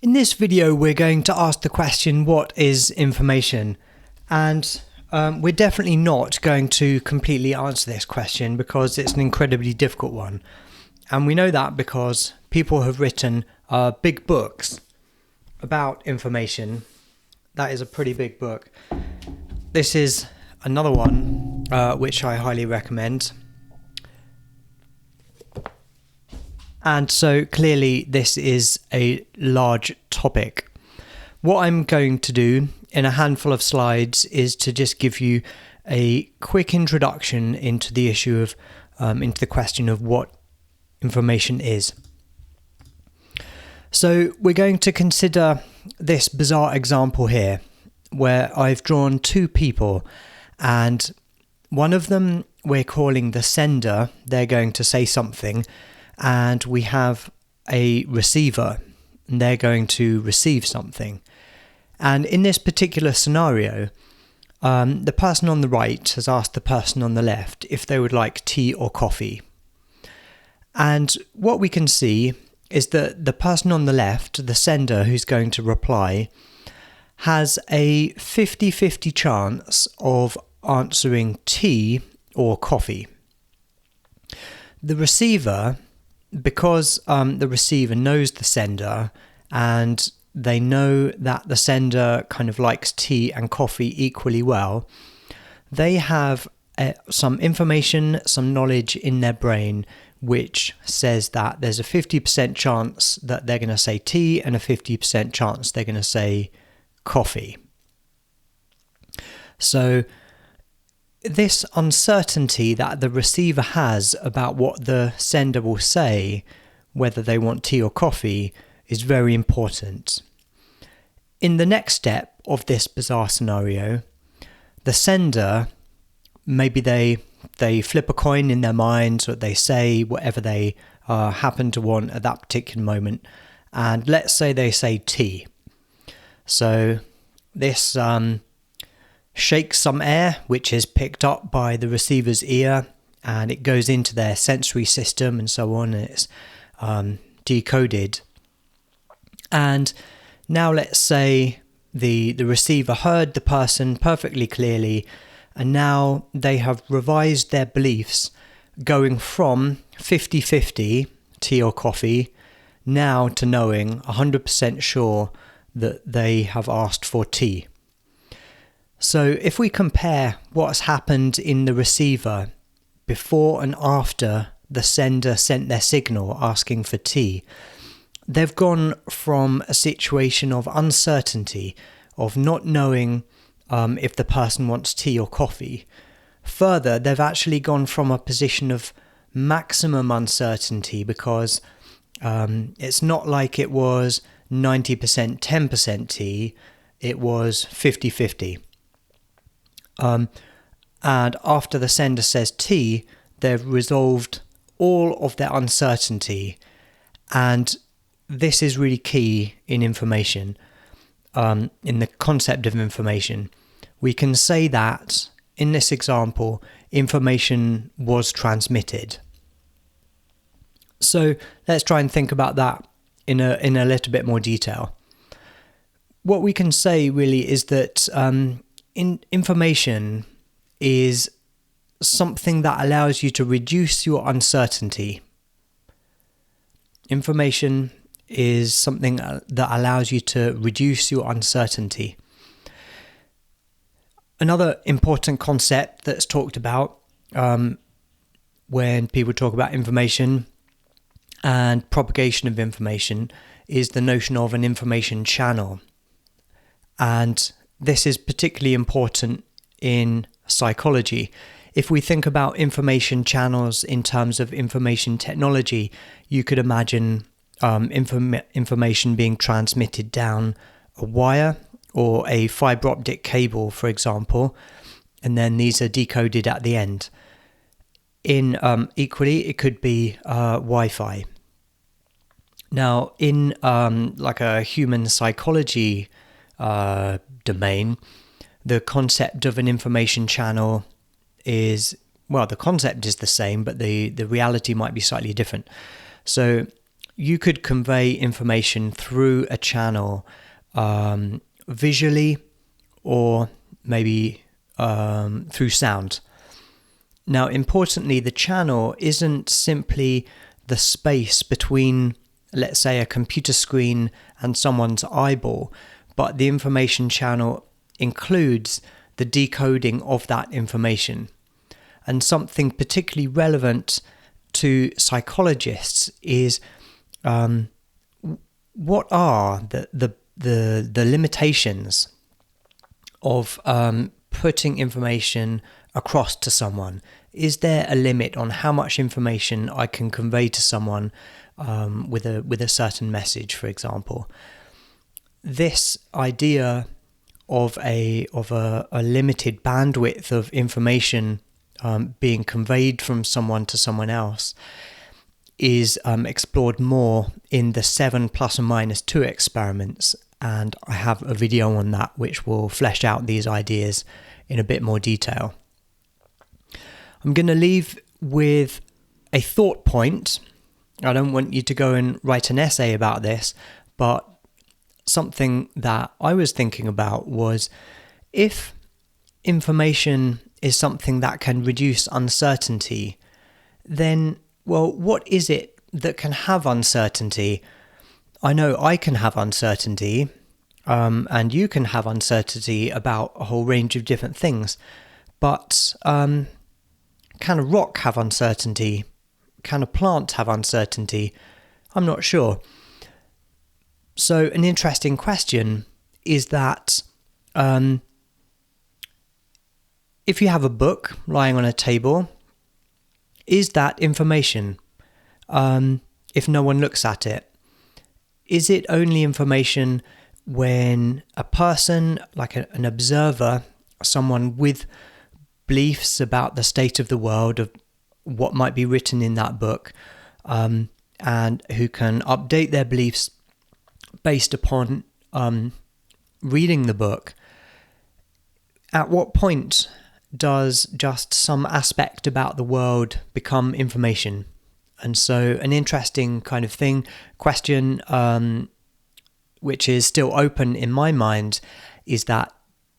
In this video, we're going to ask the question, what is information? And we're definitely not going to completely answer this question because it's an incredibly difficult one. And we know that because people have written big books about information. That is a pretty big book. This is another one which I highly recommend. And so clearly this is a large topic. What I'm going to do in a handful of slides is to just give you a quick introduction into the issue of, into the question of what information is. So we're going to consider this bizarre example here where I've drawn two people, and one of them we're calling the sender. They're going to say something, and we have a receiver, and they're going to receive something. And in this particular scenario, the person on the right has asked the person on the left if they would like tea or coffee. And what we can see is that the person on the left, the sender who's going to reply, has a 50-50 chance of answering tea or coffee. The receiver, because the receiver knows the sender and they know that the sender kind of likes tea and coffee equally well, they have some information, some knowledge in their brain which says that there's a 50% chance that they're going to say tea and a 50% chance they're going to say coffee. So this uncertainty that the receiver has about what the sender will say, whether they want tea or coffee, is very important. In the next step of this bizarre scenario, the sender, maybe they flip a coin in their minds, or they say whatever they happen to want at that particular moment, and let's say they say tea. So this shakes some air which is picked up by the receiver's ear, and it goes into their sensory system and so on, and it's decoded. And now let's say the receiver heard the person perfectly clearly, and now they have revised their beliefs, going from 50-50 tea or coffee now to knowing 100% sure that they have asked for tea. So if we compare what's happened in the receiver before and after the sender sent their signal asking for tea, they've gone from a situation of uncertainty, of not knowing if the person wants tea or coffee. Further, they've actually gone from a position of maximum uncertainty, because it's not like it was 90% 10% tea, it was 50-50. And after the sender says tea, they've resolved all of their uncertainty. And this is really key in information, in the concept of information. We can say that, in this example, information was transmitted. So let's try and think about that in a little bit more detail. What we can say really is that information is something that allows you to reduce your uncertainty. Information is something that allows you to reduce your uncertainty. Another important concept that's talked about when people talk about information and propagation of information is the notion of an information channel. And this is particularly important in psychology. If we think about information channels in terms of information technology, you could imagine information being transmitted down a wire or a fiber optic cable, for example, and then these are decoded at the end. In equally, it could be Wi-Fi. Now, in like a human psychology domain, the concept of an information channel is, well, the concept is the same, but the reality might be slightly different. So you could convey information through a channel visually or maybe through sound. Now, importantly, the channel isn't simply the space between, let's say, a computer screen and someone's eyeball, but the information channel includes the decoding of that information. And something particularly relevant to psychologists is what are the limitations of putting information across to someone? Is there a limit on how much information I can convey to someone with a certain message, for example? This idea of a limited bandwidth of information being conveyed from someone to someone else is explored more in the 7 ± 2 experiments, and I have a video on that which will flesh out these ideas in a bit more detail. I'm going to leave with a thought point. I don't want you to go and write an essay about this, but something that I was thinking about was, if information is something that can reduce uncertainty, then, well, what is it that can have uncertainty? I know I can have uncertainty, and you can have uncertainty about a whole range of different things, but can a rock have uncertainty? Can a plant have uncertainty? I'm not sure. So an interesting question is that if you have a book lying on a table, is that information if no one looks at it? Is it only information when a person, like an observer, someone with beliefs about the state of the world, of what might be written in that book, and who can update their beliefs based upon reading the book? At what point does just some aspect about the world become information? And so an interesting kind of question, which is still open in my mind, is that,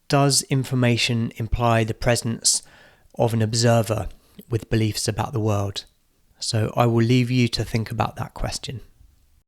does information imply the presence of an observer with beliefs about the world? So I will leave you to think about that question.